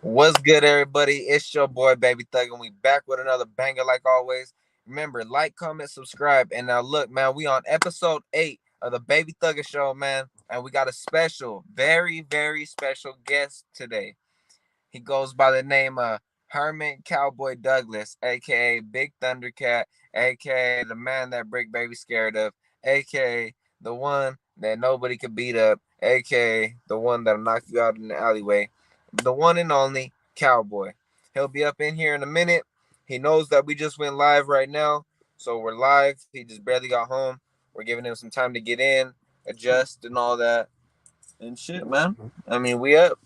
What's good, everybody? It's your boy, Baby Thug, and we back with another banger like always. Remember, like, comment, subscribe. And now, look, man, we on episode 8 of the Baby Thugger Show, man. And we got a special, very, very special guest today. He goes by the name of Herman Cowboy Douglas, a.k.a. Big Thundercat, a.k.a. the man that Briccbaby scared of, a.k.a. the one that nobody could beat up, a.k.a. the one that'll knock you out in the alleyway, the one and only Cowboy. He'll be up in here in a minute. He knows that we just went live right now, so we're live. He just barely got home. We're giving him some time to get in, adjust, and all that. And shit, man. I mean, we up.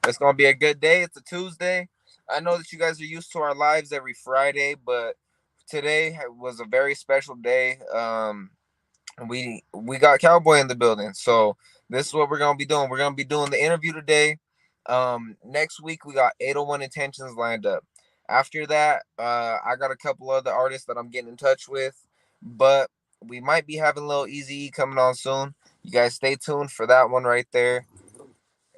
It's gonna be a good day. It's a Tuesday. I know that you guys are used to our lives every Friday, but today was a very special day. We got Cowboy in the building, so this is what we're gonna be doing. We're gonna be doing the interview today. Next week we got 801 Intentions lined up. After that, I got a couple other artists that I'm getting in touch with, but we might be having a little Easy coming on soon. You guys stay tuned for that one right there.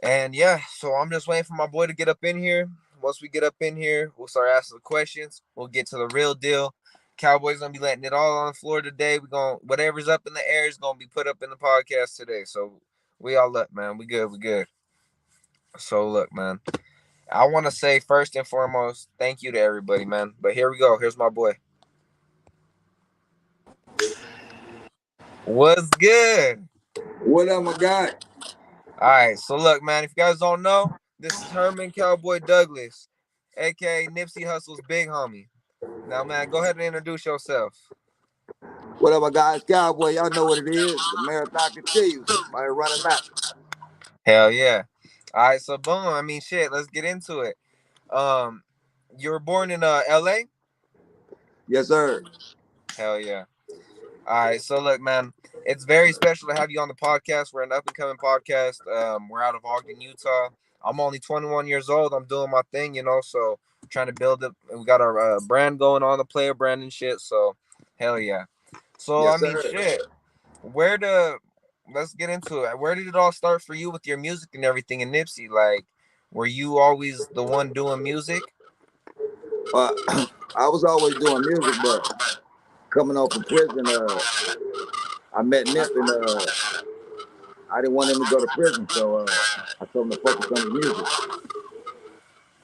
And yeah, so I'm just waiting for my boy to get up in here. Once we get up in here, we'll start asking the questions. We'll get to the real deal. Cowboys gonna be letting it all on the floor today. We're gonna whatever's up in the air is gonna be put up in the podcast today. So we all up, man. We good, we good. So look, man. I wanna say first and foremost, thank you to everybody, man. But here we go. Here's my boy. What's good? What up, my guy? Alright, so look, man, if you guys don't know, this is Herman Cowboy Douglas, aka Nipsey Hussle's big homie. Now, man, go ahead and introduce yourself. What up, my guys? Cowboy, y'all know what it is. The marathon continues. By running back. Hell yeah. All right, so boom. I mean, shit. Let's get into it. Um, you were born in L.A. Yes, sir. Hell yeah. All right, so look, man, it's very special to have you on the podcast. We're an up and coming podcast. We're out of Ogden, Utah. I'm only 21 years old. I'm doing my thing, so trying to build it. We got our brand going on, the player brand and shit. So, hell yeah. So, I Yes, mean, sir. shit. Where the let's get into it. Where did it all start for you with your music and everything in Nipsey? Like, were you always the one doing music? Uh, I was always doing music, but coming off of prison, I met Nip and I didn't want him to go to prison, so I told him to focus on his music.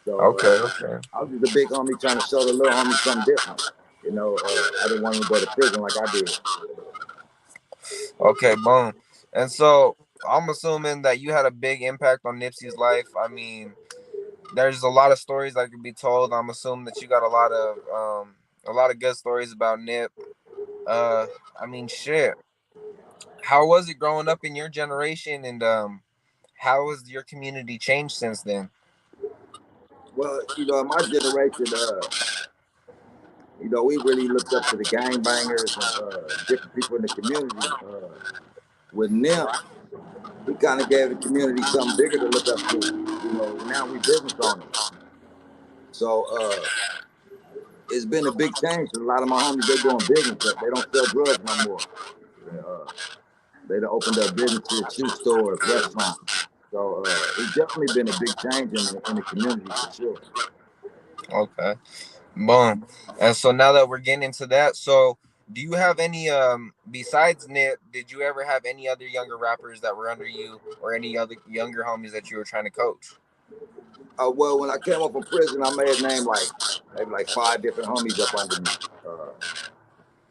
So Okay, okay, I was just a big homie trying to show the little homie something different. I didn't want him to go to prison like I did. okay, boom. And so I'm assuming that you had a big impact on Nipsey's life. I mean, there's a lot of stories that could be told. I'm assuming that you got a lot of good stories about Nip. Uh, I mean, shit. How was it growing up in your generation, and how has your community changed since then? Well, in my generation, we really looked up to the gangbangers and different people in the community. With Nip, he kind of gave the community something bigger to look up to. Now we business owners. So it's been a big change. A lot of my homies, they doing business. They don't sell drugs no more. They done opened up businesses, shoe stores, restaurants. So it's definitely been a big change in the community for sure. Okay. Boom. And so now that we're getting into that, so do you have any besides Nip, did you ever have any other younger rappers that were under you or any other younger homies that you were trying to coach? Well, when I came up from prison, I may have named maybe like 5 different homies up under me.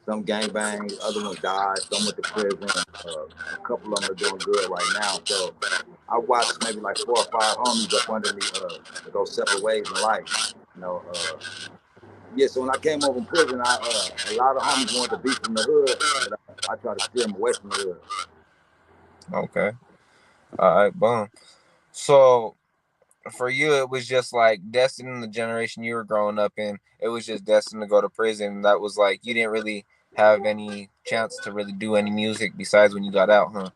Some gangbang, other ones died, some went to prison. A couple of them are doing good right now. So I watched maybe like 4 or 5 homies up under me go separate ways in life. You know, uh, yeah. So when I came over from prison, a lot of homies wanted to be from the hood, but I tried to steer them away from the hood. Okay. All right, boom. So for you, it was just like destined in the generation you were growing up in. It was just destined to go to prison. That was like you didn't really have any chance to really do any music besides when you got out, huh?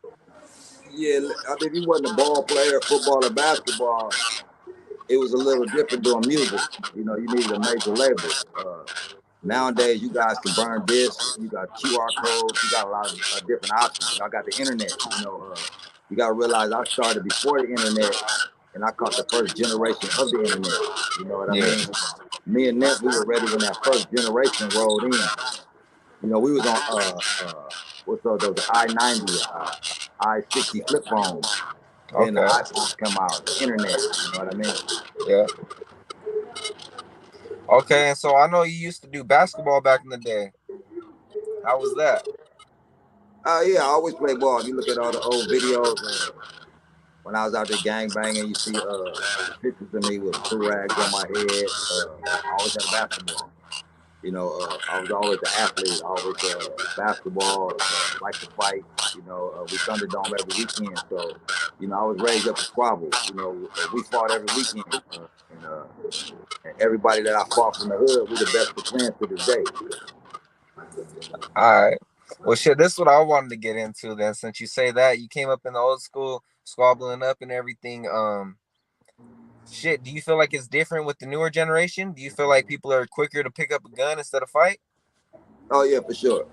Yeah, I mean, if you wasn't a ball player, football or basketball, it was a little different doing music. You needed a major label. Nowadays, you guys can burn discs. You got QR codes. You got a lot of different options. Y'all got the internet. You got to realize I started before the internet, and I caught the first generation of the internet. You know what I Yeah. mean? Me and Nip, we were ready when that first generation rolled in. You know, we was on what's those I-90, I-60 flip phones. Then the Okay. iPhones come out, the internet. You know what I mean? Yeah. Okay. And so I know you used to do basketball back in the day. How was that? Yeah, I always play ball. If you look at all the old videos, when I was out there gang banging, you see the pictures of me with two rags on my head. I always had a basketball. You know, I was always an athlete, always basketball, like to fight. You know, we Thunderdome every weekend, so you know I was raised up to squabble. You know, we fought every weekend, and everybody that I fought from the hood, we the best of friends to this day. All right. Well, shit, this is what I wanted to get into then. Since you say that, you came up in the old school, squabbling up and everything. Shit, do you feel like it's different with the newer generation? Do you feel like people are quicker to pick up a gun instead of fight? Oh yeah, for sure,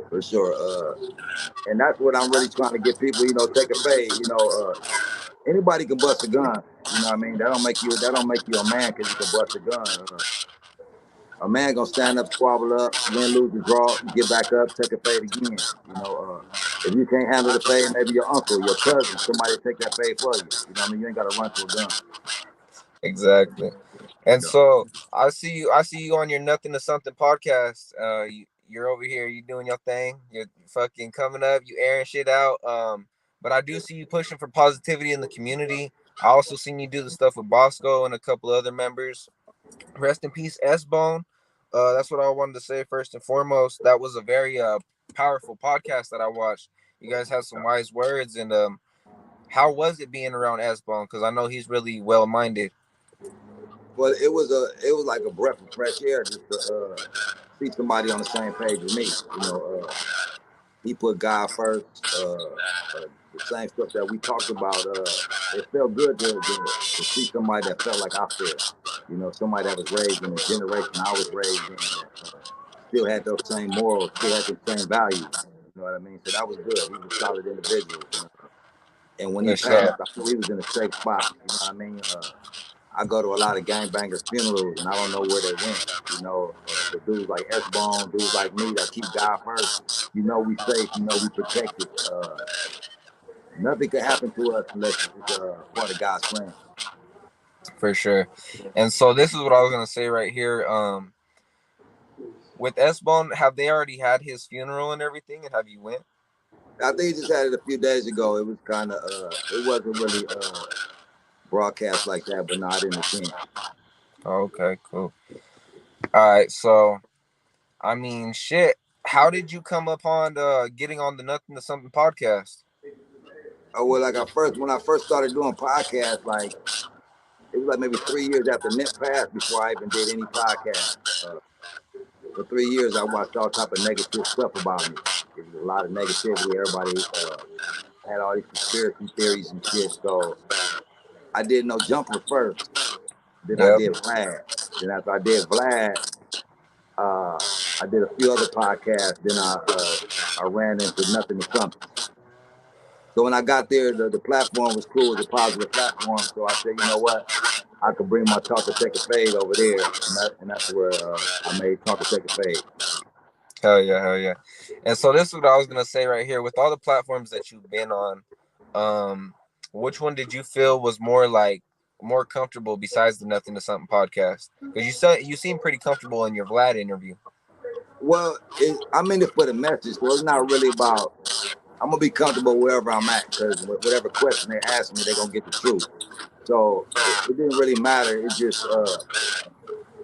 for sure. And that's what I'm really trying to get people. You know, take a fade. You know, anybody can bust a gun. You know what I mean? That don't make you a man because you can bust a gun. A man gonna stand up, squabble up, win, lose, or draw, get back up, take a fade again. You know, if you can't handle the fade, maybe your uncle, your cousin, somebody take that fade for you. You know what I mean? You ain't gotta run to a gun. Exactly. And You know. so I see you on your Nothing to Something podcast. You're over here, you doing your thing. You're fucking coming up, you airing shit out. But I do see you pushing for positivity in the community. I also seen you do the stuff with Bosco and a couple other members. Rest in peace, S Bone. That's what I wanted to say first and foremost. That was a very powerful podcast that I watched. You guys have some wise words, and how was it being around S Bone? Because I know he's really well minded. Well, it was like a breath of fresh air just to see somebody on the same page with me. You know, he put God first. The same stuff that we talked about. It felt good to see somebody that felt like I felt. You know, somebody that was raised in a generation I was raised in that still had those same morals, still had the same values. You know what I mean? So that was good. He was a solid individual. And when he For passed, sure. I knew he was in a safe spot. You know what I mean? I go to a lot of gangbangers' funerals, and I don't know where they went. You know, but dudes like S Bone, dudes like me that keep God first. You know we safe. You know we protected. Nothing could happen to us unless it's part of God's plan. For sure. And so this is what I was gonna say right here. With S Bone, have they already had his funeral and everything? And have you went? I think he just had it a few days ago. It was kind of, it wasn't really broadcast like that, but no, I didn't attend. Oh, okay, cool. All right, so I mean, shit. How did you come upon getting on the Nothing to Something podcast? Oh well, like when I first started doing podcasts, like it was like maybe 3 years after Nip passed before I even did any podcast. Uh, for 3 years, I watched all type of negative stuff about me. It was a lot of negativity. Everybody had all these conspiracy theories and shit. So I did No Jumper first. Then I Yep. did Vlad. Then after I did Vlad, uh, I did a few other podcasts. Then I ran into Nothing to Something. So when I got there, the platform was cool. It was a positive platform. So I said, you know what? I could bring my Talk to Take a Fade over there, and that's where I made Talk to Take a Fade. Hell yeah, hell yeah. And so this is what I was gonna say right here. With all the platforms that you've been on, um, which one did you feel was more comfortable besides the Nothing to Something podcast? Because you seem pretty comfortable in your Vlad interview. Well, I'm in it for the message, so it's not really about. I'm gonna be comfortable wherever I'm at because whatever question they ask me, they're gonna get the truth. So it didn't really matter. It just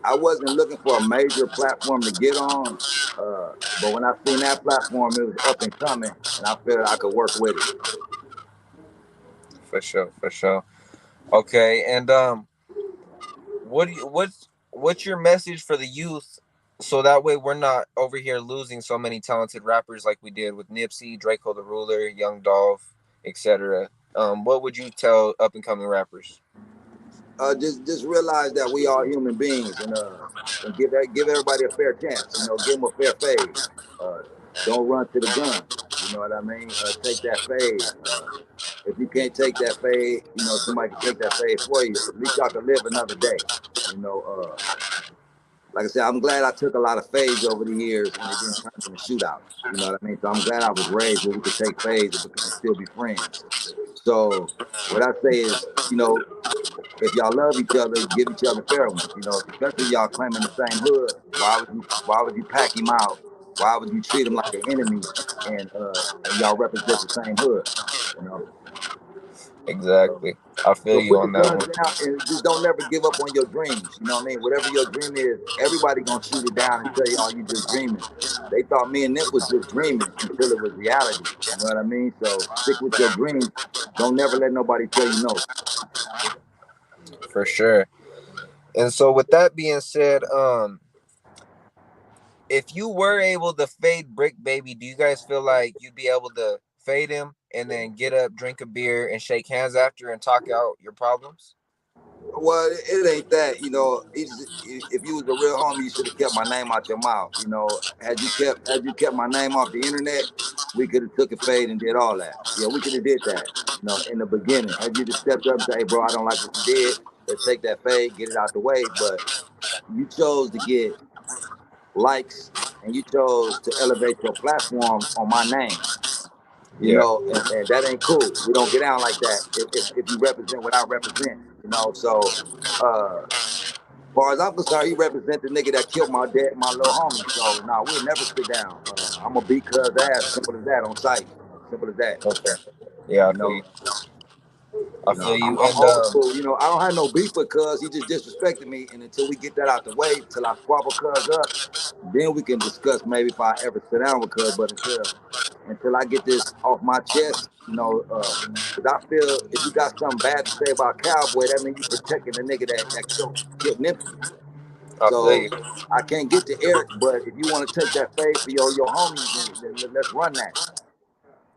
I wasn't looking for a major platform to get on, but when I seen that platform, it was up and coming, and I felt I could work with it. For sure, for sure. Okay, and what's your message for the youth? So that way we're not over here losing so many talented rappers like we did with Nipsey, Draco the Ruler, Young Dolph, etc. What would you tell up and coming rappers? Just realize that we are human beings, and give everybody a fair chance. You know, give them a fair fade. Uh, don't run to the gun. You know what I mean? Take that fade. If you can't take that fade, you know, somebody can take that fade for you. At least y'all can live another day. You know, like I said, I'm glad I took a lot of fades over the years and it didn't turn into shootouts. You know what I mean? So I'm glad I was raised where we could take fades and still be friends. So what I say is, you know, if y'all love each other, give each other fair ones. You know, especially y'all claiming the same hood. Why would you pack him out? Why would you treat him like an enemy? And y'all represent the same hood. You know. So, Exactly. I feel so you put the on that guns one. down and just don't never give up on your dreams. You know what I mean? Whatever your dream is, everybody gonna shoot it down and tell you, "Oh, you just dreaming." They thought me and Nip was just dreaming until it was reality. You know what I mean? So stick with your dreams. Don't never let nobody tell you no. For sure. And so with that being said, if you were able to fade Briccbaby, do you guys feel like you'd be able to fade him and then get up, drink a beer, and shake hands after and talk out your problems? Well, it ain't that. You know, if you was a real homie, you should have kept my name out your mouth. You know, had you kept my name off the internet, we could have took a fade and did all that. Yeah, we could have did that. You know, in the beginning, had you just stepped up and say, "Hey, bro, I don't like what you did. Let's take that fade, get it out the way." But you chose to get likes and you chose to elevate your platform on my name. You Yeah, know, and that ain't cool. We don't get down like that if you represent what I represent. You know, so. Far as I'm concerned, he represent the nigga that killed my little homie. So nah, we'll never sit down. I'm gonna beat cuz ass. Simple as that on sight. Simple as that. okay. Yeah, You know. I You feel know, you. I'm And old school. You know, I don't have no beef with cuz. He just disrespected me, and until we get that out the way, till I squabble cuz up, then we can discuss maybe if I ever sit down with cuz. But until I get this off my chest, you know, because I feel if you got something bad to say about Cowboy, that means you protecting the nigga that killed Nipsey. I feel So you. I can't get to Eric, but if you want to take that fade for your homies, then let's run that.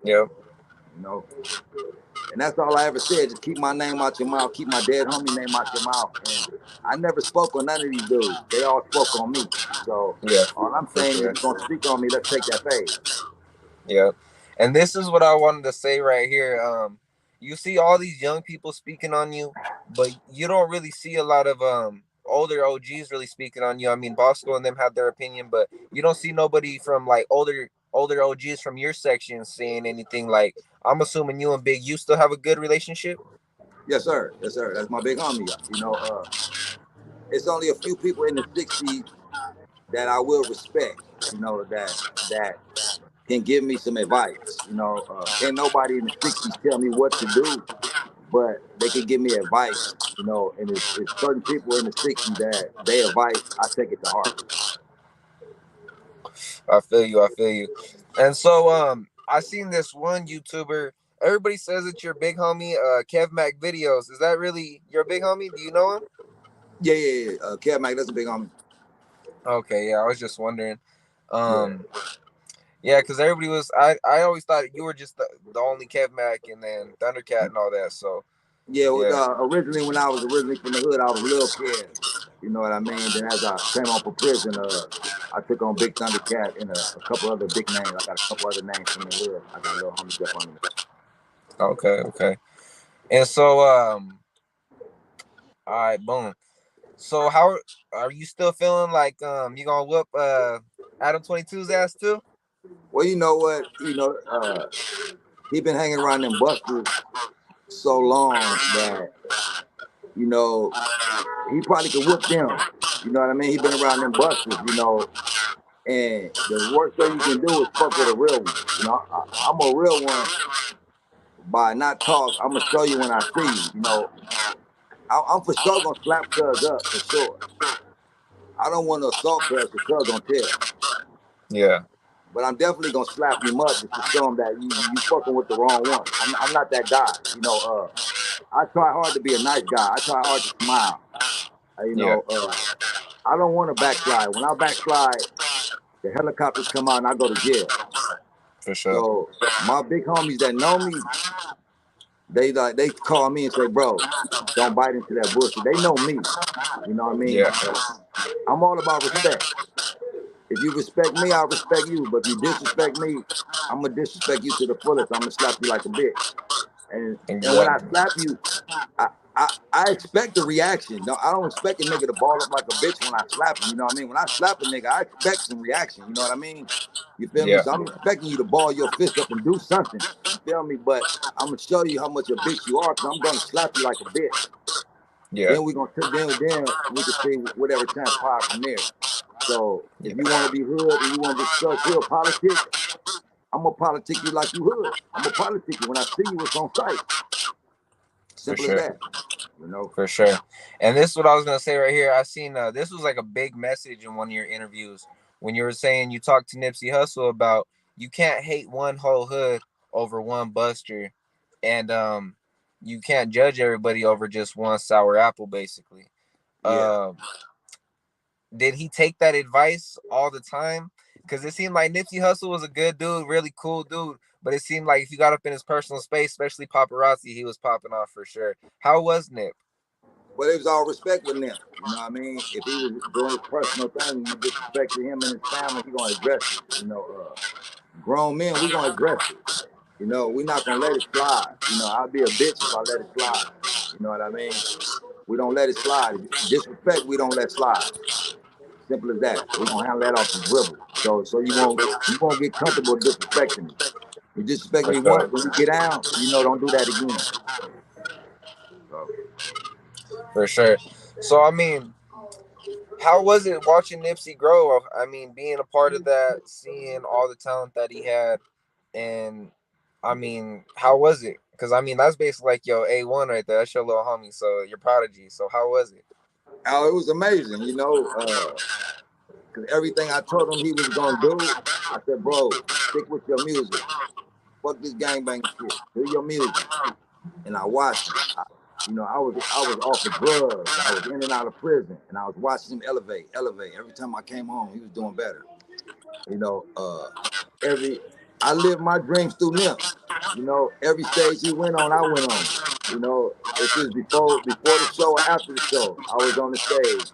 Yep. You know. And that's all I ever said. Just keep my name out your mouth. Keep my dead homie name out your mouth. And I never spoke on none of these dudes. They all spoke on me. So Yeah, all I'm for saying is, sure. if you're gonna speak on me, let's take that fade. Yeah. And this is what I wanted to say right here. You see all these young people speaking on you, but you don't really see a lot of older OGs really speaking on you. I mean, Bosco and them have their opinion, but you don't see nobody from like older OGs from your section saying anything. Like, I'm assuming you and Big, you still have a good relationship. Yes, sir. Yes, sir. That's my big homie. You know, it's only a few people in the '60s that I will respect. You know, that can give me some advice. You know, can't nobody in the '60s tell me what to do, but they can give me advice. You know, and it's certain people in the '60s that they advice I take it to heart. I feel you. I feel you. And so, I seen this one YouTuber. Everybody says it's your big homie, Kev Mac Videos. Is that really your big homie? Do you know him? Yeah, yeah, yeah. Kev Mac, that's a big homie. Okay, yeah, I was just wondering. Yeah. Um, yeah, because everybody was. I always thought you were just the only Kev Mac and then Thundercat and all that. So Yeah, yeah. originally when I was originally from the hood, I was Lil Kev. You know what I mean? Then as I came home from prison, I took on Big Thundercat and a couple other big names. I got a couple other names from the hood. I got little homies up under me. Okay, okay. And so all right, boom. So how are you still feeling like you gonna whoop Adam 22's ass too? Well, you know what? He been hanging around them busters so long that, you know, he probably could whoop them. You know what I mean? He been around them busters, you know, and the worst thing you can do is fuck with a real one. You know, I'm a real one by not talk. I'm gonna show you when I see you. You know, I'm for sure gonna slap cuz up for sure. I don't want to assault cuz gonna tell. Yeah, But I'm definitely gonna slap him up just to show him that you fucking with the wrong one. I'm not that guy. You know, I try hard to be a nice guy. I try hard to smile. You yeah, know, I don't want to backslide. When I backslide, the helicopters come out and I go to jail. for sure. So my big homies that know me, they call me and say, bro, don't bite into that bullshit. They know me. You know what I mean? Yeah, I'm all about respect. If you respect me, I'll respect you. But if you disrespect me, I'm gonna disrespect you to the fullest. I'm gonna slap you like a bitch. And when I Exactly. slap you, I, I expect a reaction. No, I don't expect a nigga to ball up like a bitch when I slap him. You know what I mean? When I slap a nigga, I expect some reaction. You know what I mean? You feel me? Yeah. So I'm expecting you to ball your fist up and do something. You feel me? But I'm gonna show you how much a bitch you are, because I'm gonna slap you like a bitch. Yeah. Then we gonna then we can see whatever transpires from there. So if you Yeah. want to be hood and you want to discuss hood politics, I'm gonna politic you like you hood. I'm gonna politic you. When I see you, it's on sight. For Simple as sure. that. You know. For sure. And this is what I was gonna say right here. I seen this was like a big message in one of your interviews when you were saying you talked to Nipsey Hussle about you can't hate one whole hood over one buster, and you can't judge everybody over just one sour apple, basically. Yeah. Um, did he take that advice all the time? Because it seemed like Nipsey Hussle was a good dude, really cool dude. But it seemed like if you got up in his personal space, especially paparazzi, he was popping off for sure. How was Nip? But it was all respect with them. You know what I mean? If he was doing his personal thing and you disrespected him and his family, he gonna address it. You know, grown men, we gonna address it. You know, we not gonna let it slide. You know, I'll be a bitch if I let it slide. You know what I mean? We don't let it slide. Disrespect, we don't let slide. Simple as that. We gonna handle that off the dribble. So you won't get comfortable disrespecting me. You disrespect For me once sure. when we get down, you know, don't do that again. So For sure. So I mean, how was it watching Nipsey grow? I mean, being a part of that, seeing all the talent that he had, and I mean, how was it? Because I mean, that's basically like your A1 right there. That's your little homie. So your prodigy. So how was it? it was amazing, you know. Cause everything I told him he was gonna do, I said, bro, stick with your music. Fuck this gangbang shit. Do your music. And I watched him. I was off of drugs. I was in and out of prison, and I was watching him elevate, elevate. Every time I came home, he was doing better. You know, every I lived my dreams through Nip. You know, every stage he went on, I went on. You know, if it's before the show or after the show, I was on the stage,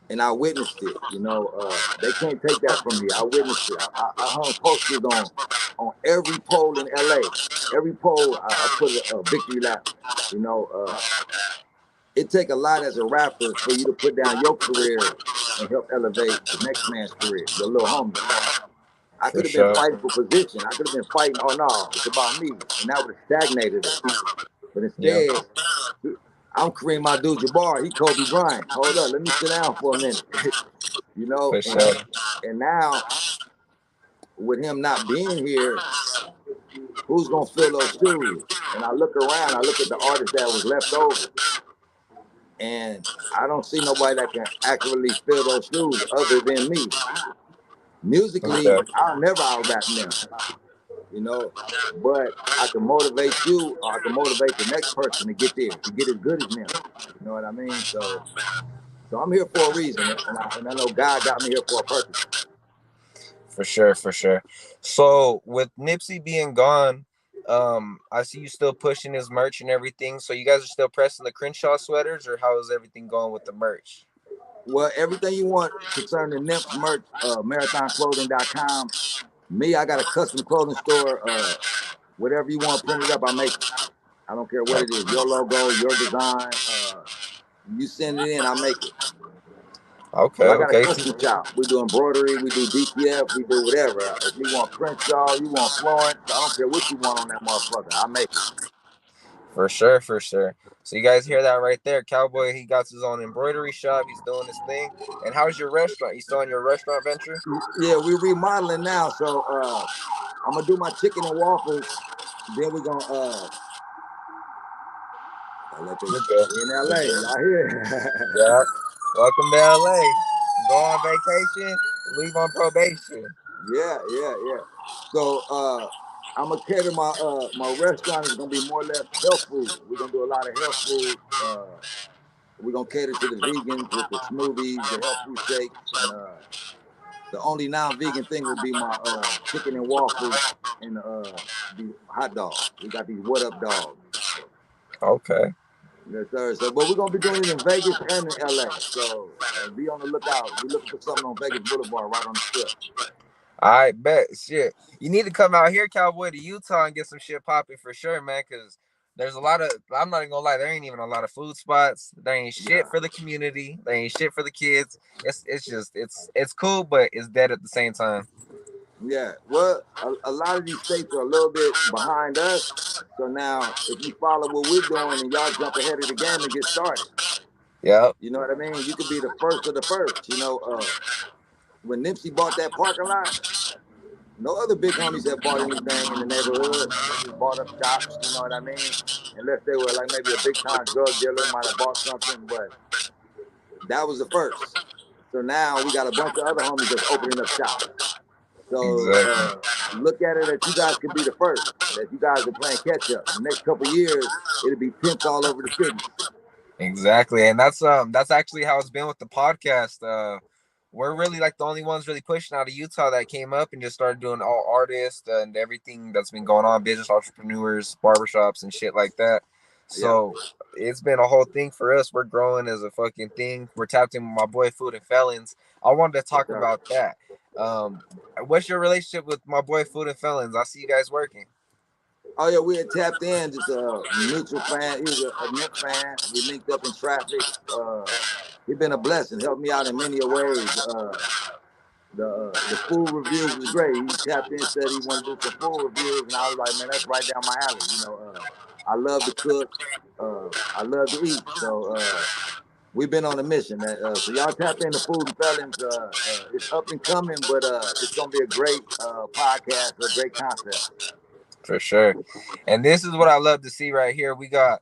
and I witnessed it. You know, they can't take that from me. I witnessed it. I hung posters on every pole in LA. Every pole, I put a victory lap. You know, it take a lot as a rapper for you to put down your career and help elevate the next man's career, your little homie. I For could have been sure. fighting for position. I could have been fighting, oh no, it's about me. And that would have stagnated us. But Yeah. instead, I'm Kareem Abdul-Jabbar. He Kobe Bryant. Hold up, let me sit down for a minute. You know, For and sure. and now with him not being here, who's gonna fill those shoes? And I look around, I look at the artists that was left over, and I don't see nobody that can accurately fill those shoes other than me. Musically, Okay. I'll never out rap them, you know, but I can motivate you, or I can motivate the next person to get there, to get as good as them. You know what I mean? So I'm here for a reason, and I know God got me here for a purpose. For sure. For sure. So with Nipsey being gone, I see you still pushing his merch and everything. So you guys are still pressing the Crenshaw sweaters, or how is everything going with the merch? Well, everything you want concerning Nips merch, marathonclothing.com. Me, I got a custom clothing store. Whatever you want printed up, I make it. I don't care what it is. Your logo, your design. You send it in, I make it. So Okay. I got a Okay. custom shop. We do embroidery, we do DTF, we do whatever. If you want Crenshaw, you want Florence, I don't care what you want on that motherfucker. I make it. For sure, for sure. So you guys hear that right there. Cowboy, he got his own embroidery shop. He's doing his thing. And how's your restaurant? You still on your restaurant venture? Yeah, we're remodeling now. So I'm gonna do my chicken and waffles. Then we're gonna I let they You're good. we in You're LA. good. Y'all here. Yeah. Welcome to LA. Go on vacation, leave on probation. Yeah. So I'm gonna cater my restaurant is gonna be more or less health food. We're gonna do a lot of health food. We're gonna cater to the vegans with the smoothies, the health food shakes, and the only non-vegan thing will be my chicken and waffles and the hot dogs. We got these what up dogs. Okay. Yes, sir. So, but we're gonna be doing it in Vegas and in LA. So be on the lookout. We're looking for something on Vegas Boulevard, right on the strip. I bet shit. You need to come out here, Cowboy, to Utah and get some shit popping for sure, man. Cause there's a lot of. I'm not even gonna lie. There ain't even a lot of food spots. There ain't shit Yeah, for the community. There ain't shit for the kids. It's just it's cool, but it's dead at the same time. yeah. Well, a lot of these states are a little bit behind us. So now, if you follow what we're doing and y'all jump ahead of the game and get started, Yep. you know what I mean? You could be the first of the first. When Nipsey bought that parking lot, no other big homies have bought anything in the neighborhood. They just bought up shops. You know what I mean? Unless they were like maybe a big time drug dealer might have bought something, but that was the first. So now we got a bunch of other homies that's opening up shop. So Exactly. look at it that you guys could be the first. That you guys are playing catch up. The next couple years, it'll be tents all over the city. Exactly, and that's actually how it's been with the podcast. We're really like the only ones really pushing out of Utah that came up and just started doing all artists and everything that's been going on, business entrepreneurs, barbershops, and shit like that. Yeah, So it's been a whole thing for us. We're growing as a fucking thing. We're tapped in with my boy Food and Felons. I wanted to yes, talk sir. about that. Um, what's your relationship with my boy Food and Felons? I see you guys working Oh yeah, we had tapped in, just a mutual fan. He was a Nip fan. We linked up in traffic. He's been a blessing, helped me out in many ways. The food reviews was great. He tapped in, said he wanted to do some food reviews, and I was like, man, that's right down my alley. I love to cook. I love to eat. So we've been on a mission. So y'all tap into Food and Felons. It's up and coming, but it's gonna be a great podcast, a great concept. for sure. And this is what I love to see right here. We got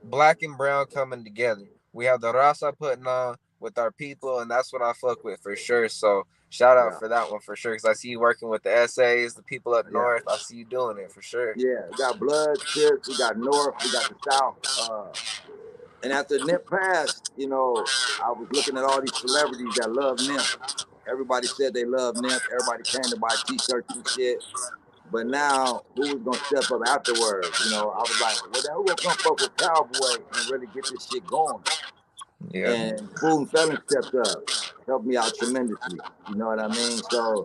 black and brown coming together. We have the raza putting on with our people, and that's what I fuck with for sure. So shout out Yeah, for that one for sure. Cause I see you working with the essays, the people up yeah. north. I see you doing it for sure. Yeah, we got Blood, Crips, we got North, we got the South. And after Nip passed, I was looking at all these celebrities that love Nip. Everybody said they love Nip. Everybody came to buy T-shirts and shit. But now, who was gonna step up afterwards? I was like, well, then who gonna come fuck with Cowboy and really get this shit going? Yeah, And Food and Felon stepped up, helped me out tremendously. You know what I mean? So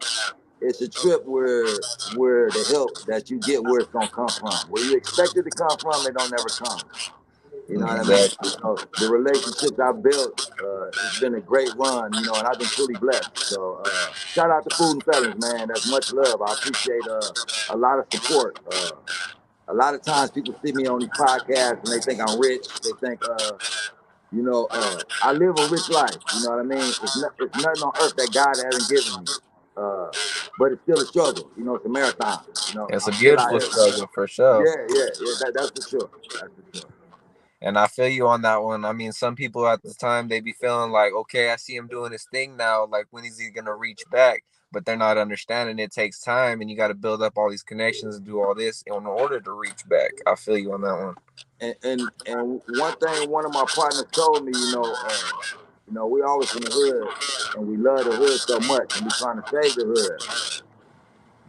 it's a trip where the help that you get where it's gonna come from. Where you expect it to come from, it don't never come. You know what I mean? exactly. The relationships I've built, it's been a great run, and I've been truly blessed. So shout out to Food and Felons, man. That's much love. I appreciate a lot of support. A lot of times people see me on these podcasts and they think I'm rich. They think, I live a rich life. You know what I mean? It's nothing on earth that God hasn't given me. Uh, but it's still a struggle. It's a marathon. It's a I'm still out beautiful here. struggle for sure. Yeah, yeah, yeah. That's for sure. That's for sure. And I feel you on that one. I mean, some people at the time they be feeling like, okay, I see him doing his thing now. Like, when is he gonna reach back? But they're not understanding it takes time, and you got to build up all these connections and do all this in order to reach back. I feel you on that one. And one thing one of my partners told me, we always from the hood and we love the hood so much and we trying to save the hood,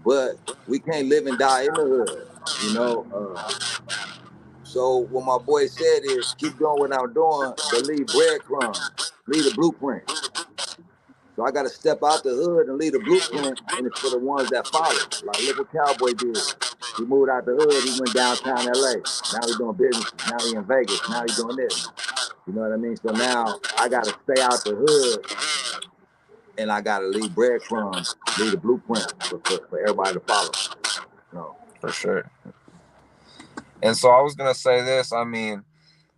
but we can't live and die in the hood, you know. So what my boy said is keep doing what I'm doing, but leave breadcrumbs, leave the blueprint. So I got to step out the hood and leave the blueprint, and it's for the ones that follow. Like look what Cowboy did. He moved out the hood. He went downtown LA. Now he's doing businesses. Now he in Vegas. Now he's doing this. You know what I mean? So now I got to stay out the hood and I got to leave breadcrumbs, leave the blueprint for everybody to follow. No. For sure. And so I was gonna say this. I mean,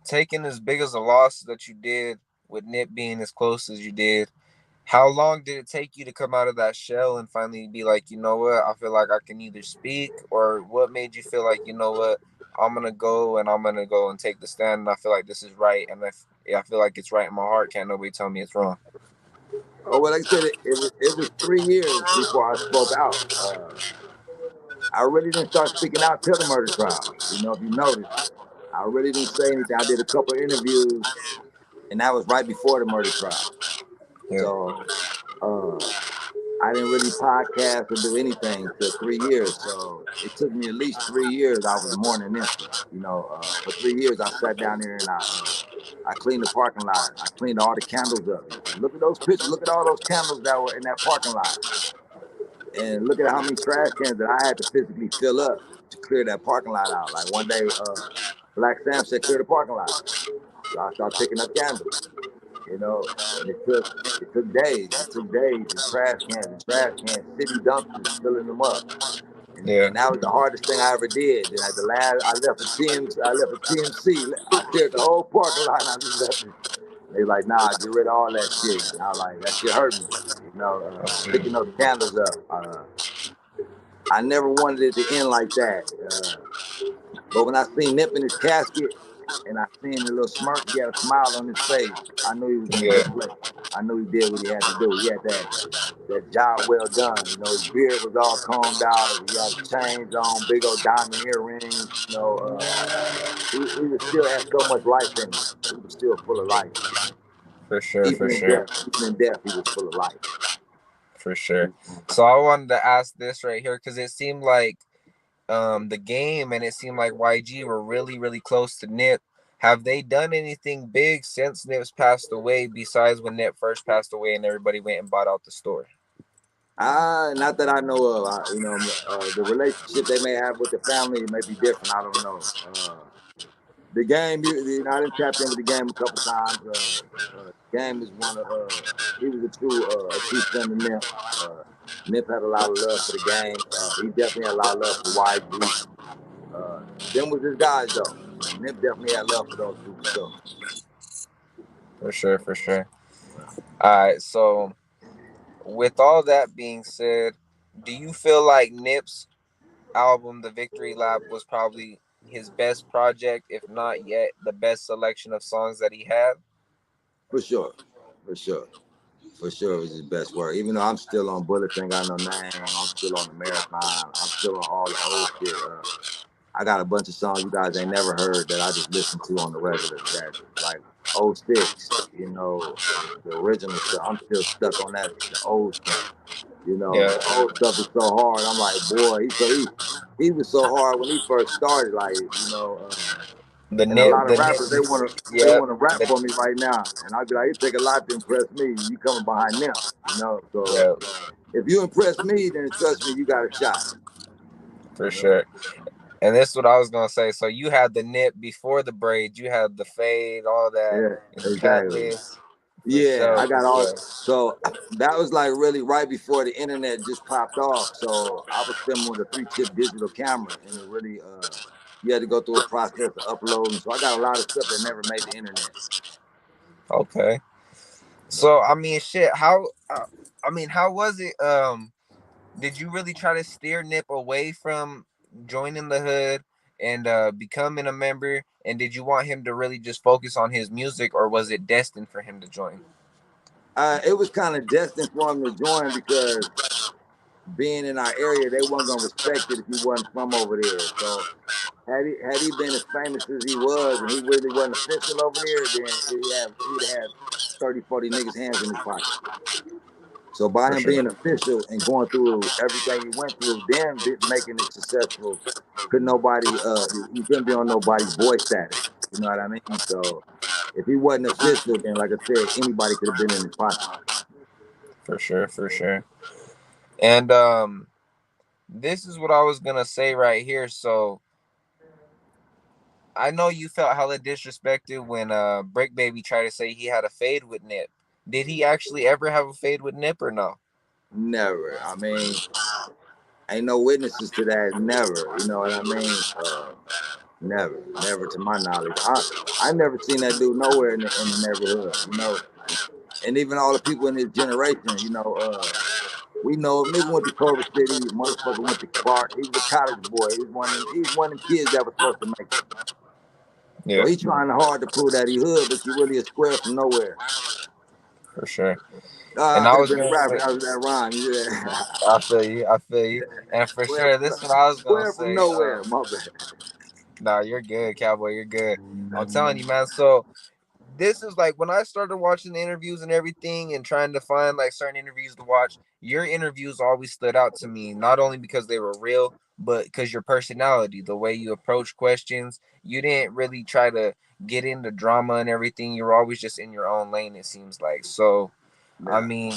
taking as big as a loss that you did with Nip being as close as you did, how long did it take you to come out of that shell and finally be like, you know what, I feel like I can either speak, or what made you feel like, you know what, I'm gonna go and take the stand, and I feel like this is right, and I feel like it's right in my heart. Can't nobody tell me it's wrong. Oh, well, like I said, it was 3 years before I spoke out. I really didn't start speaking out till the murder trial. If you noticed, I really didn't say anything. I did a couple of interviews, and that was right before the murder trial. Yeah, So uh, I didn't really podcast or do anything till 3 years. So it took me at least 3 years. I was mourning Nipsey. For 3 years I sat down there and I cleaned the parking lot. I cleaned all the candles up. Look at those pictures. Look at all those candles that were in that parking lot. and look at how many trash cans that I had to physically fill up to clear that parking lot out. Like one day, Black Sam said, clear the parking lot. So I started picking up candles, you know, and it took days. It took days and trash cans, city dumpsters, filling them up. Yeah. And that was the hardest thing I ever did. Then at the last, I left a TMC. I cleared the whole parking lot and I just left it. They like, nah, get rid of all that shit. And I was like, that shit hurt me. You know, picking those candles up. I never wanted it to end like that. But when I seen Nip in his casket and I seen the little smirk, he had a smile on his face. I knew he was in a Yeah. good place. I knew he did what he had to do. He had that job well done. You know, his beard was all combed out. He had chains on, big old diamond earrings. You know, he was still had so much life in him. He was still full of life. For sure. For sure. Even in death, he was full of life. For sure. So I wanted to ask this right here because it seemed like the game and it seemed like YG were really close to Nip. Have they done anything big since Nip's passed away besides when Nip first passed away and everybody went and bought out the store? Not that I know of. The relationship they may have with the family may be different. I don't know. The game, I didn't tap into the game a couple times. The game is one of he was a true friend of Nip. Nip had a lot of love for the game. He definitely had a lot of love for YG. Them was his guys though. Nip definitely had love for those two for sure. For sure. For sure. All right. So with all that being said, do you feel like Nip's album, The Victory Lap, was probably his best project, if not yet the best selection of songs that he had? For sure, for sure, for sure, it was his best work. Even though I'm still on Bullets Ain't Got No Name, I'm still on the Marathon, I'm still on all the old shit. I got a bunch of songs you guys ain't never heard that I just listen to on the regular. That like '06, you know, the original stuff. I'm still stuck on that, the old stuff. You know, Yeah. the old stuff is so hard. I'm like, boy, he was so hard when he first started. Like, you know, The and a Nip, lot of the rappers Nip, they yeah, wanna rap for me right now, and I'd be like, it take a lot to impress me. You coming behind them, you know. So yeah, if you impress me, then trust me, you got a shot. for You know. sure. And this is what I was gonna say. So you had the Nip before the braids, you had the fade, all that, Yeah, and the exactly. cutlass. For Yeah, sure, I for got all. sure, So that was like really right before the internet just popped off. So I was filming with a 3-chip digital camera, and it really you had to go through a process of uploading. So I got a lot of stuff that never made the internet. okay. So I mean, shit. How? I mean, how was it? Did you really try to steer Nip away from joining the hood and becoming a member? And did you want him to really just focus on his music, or was it destined for him to join? It was kind of destined for him to join because being in our area, they weren't gonna respect it if he wasn't from over there. So had he been as famous as he was, and he really wasn't official over there, then he'd have 30, 40 niggas hands in his pocket. So by For him sure, being official and going through everything he went through, then making it successful, could nobody he couldn't be on nobody's voice status. You know what I mean? So if he wasn't official, then like I said, anybody could have been in his pocket. for sure, for sure. And this is what I was gonna say right here. So I know you felt hella disrespected when Briccbaby tried to say he had a fade with Nip. Did he actually ever have a fade with Nip or no? Never. I mean, ain't no witnesses to that. Never. You know what I mean? Never. Never to my knowledge. I never seen that dude nowhere in the neighborhood. You know, and even all the people in his generation. You know, we know him. Nigga went to Culver City. Motherfucker went to Clark. He was a college boy. He's one of them kids that was supposed to make it. So Yeah, he trying hard to prove that he hood, but you really a square from nowhere. for sure. I And I could have was been a gonna rapper. say, That was that rhyme. You see that? I feel you, I feel you, and for square, sure, this is what I was gonna square from say. nowhere. My bad. Nah, you're good, Cowboy. You're good. I'm telling you, man. So this is like when I started watching the interviews and everything and trying to find like certain interviews to watch, your interviews always stood out to me, not only because they were real, but because your personality, the way you approach questions, you didn't really try to get into drama and everything. You were always just in your own lane, it seems like. So, I Yeah. mean,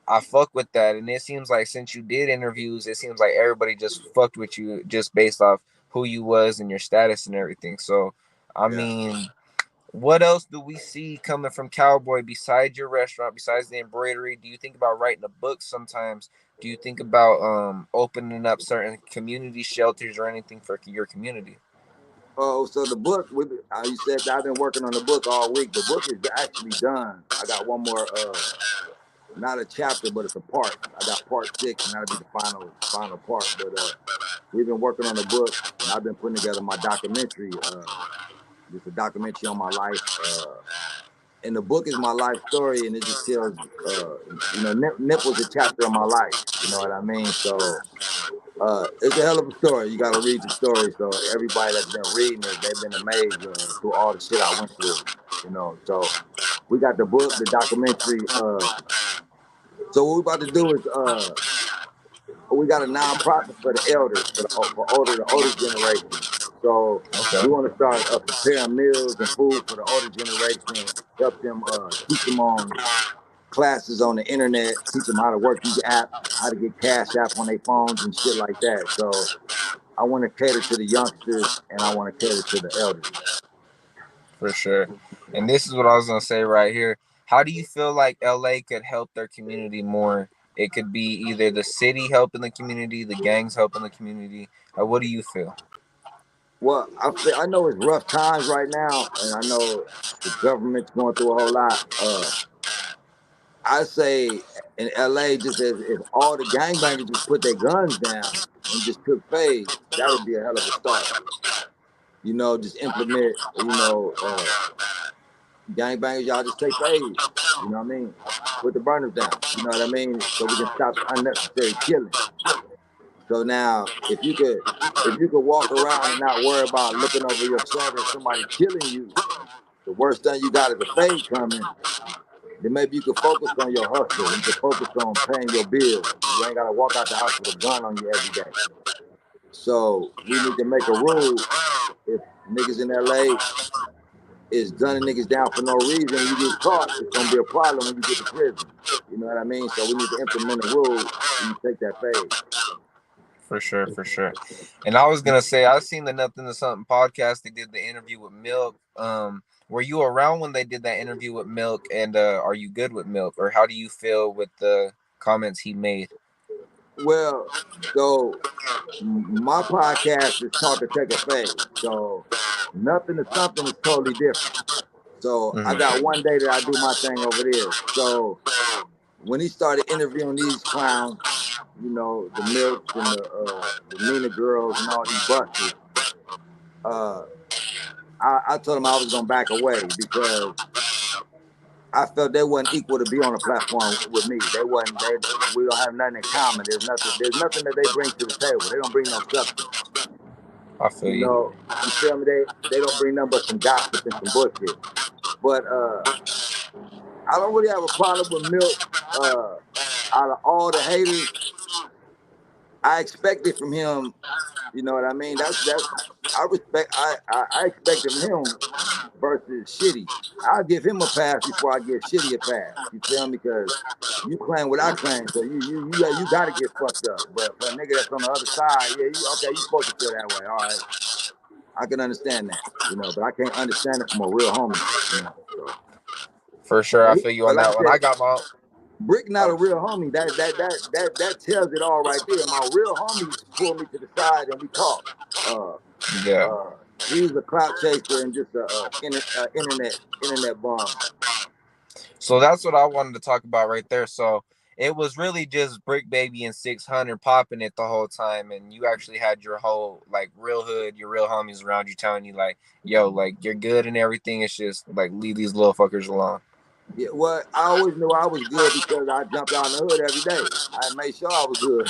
I fuck with that, and it seems like since you did interviews, it seems like everybody just fucked with you just based off who you was and your status and everything. So, I Yeah. mean, what else do we see coming from Cowboy besides your restaurant, besides the embroidery? Do you think about writing a book sometimes? Do you think about opening up certain community shelters or anything for your community? Oh, so the book, you said that I've been working on the book all week. The book is actually done. I got one more, not a chapter, but it's a part. I got part 6, and that'll be the final part. But we've been working on the book, and I've been putting together my documentary. Just a documentary on my life. And the book is my life story, and it just tells, Nip was a chapter of my life. You know what I mean? So it's a hell of a story. You got to read the story. So everybody that's been reading it, they've been amazed through all the shit I went through. So we got the book, the documentary. So what we're about to do is we got a nonprofit for the elders, the older generation. So we Okay, want to start preparing meals and food for the older generation, help them teach them on classes on the internet, teach them how to work these apps, how to get cash app on their phones and shit like that. So I want to cater to the youngsters and I want to cater to the elders. for sure. And this is what I was gonna say right here. How do you feel like LA could help their community more? It could be either the city helping the community, the gangs helping the community. What do you feel? Well, I know it's rough times right now, and I know the government's going through a whole lot. I say in LA, just as if all the gangbangers just put their guns down and just took fades, that'd be a hell of a start. Just implement, gangbangers, y'all just take fades. You know what I mean? Put the burners down. You know what I mean? So we can stop the unnecessary killing. So now, if you could walk around and not worry about looking over your shoulder if somebody killing you, the worst thing you got is a fade coming. Then maybe you could focus on your hustle. You could focus on paying your bills. You ain't gotta walk out the house with a gun on you every day. So we need to make a rule. If niggas in LA is gunning niggas down for no reason and you get caught, it's gonna be a problem when you get to prison. You know what I mean? So we need to implement a rule when you take that fade. For sure, for sure. And I was gonna say I seen the Nothing to Something podcast. They did the interview with Milk. Were you around when they did that interview with Milk? And are you good with Milk, or how do you feel with the comments he made? Well, so my podcast is called to take a fade. So nothing to something is totally different. So I got one day that I do my thing over there. So when he started interviewing these clowns, the Milks and the Nina girls and all these busters, uh, I told him I was gonna back away because I felt they wasn't equal to be on a platform with me. They wasn't. We don't have nothing in common. There's nothing. There's nothing that they bring to the table. They don't bring no substance. I feel You you. know. You feel me? They don't bring nothing but some gossip and some bullshit. But I don't really have a problem with Milk. Out of all the haters, I expected from him. You know what I mean? That's I respect. I expected from him versus Shitty. I'll give him a pass before I give Shitty a pass. You feel me? Because you claim what I claim, so you got to get fucked up. But for a nigga that's on the other side, yeah, okay, you supposed to feel that way. All right, I can understand that, but I can't understand it from a real homie, So, For sure, I feel you but on like that I one. said, I got my. Brick not a Oh, real homie. That tells it all right there. My real homies pulled me to the side and we talked. Uh, yeah. uh, he was a clout chaser and just internet bum. So that's what I wanted to talk about right there. So it was really just Briccbaby and 600 popping it the whole time, and you actually had your whole like real hood, your real homies around you telling you like, "Yo, like you're good and everything. It's just like leave these little fuckers alone." Yeah, well, I always knew I was good because I jumped out in the hood every day. I made sure I was good.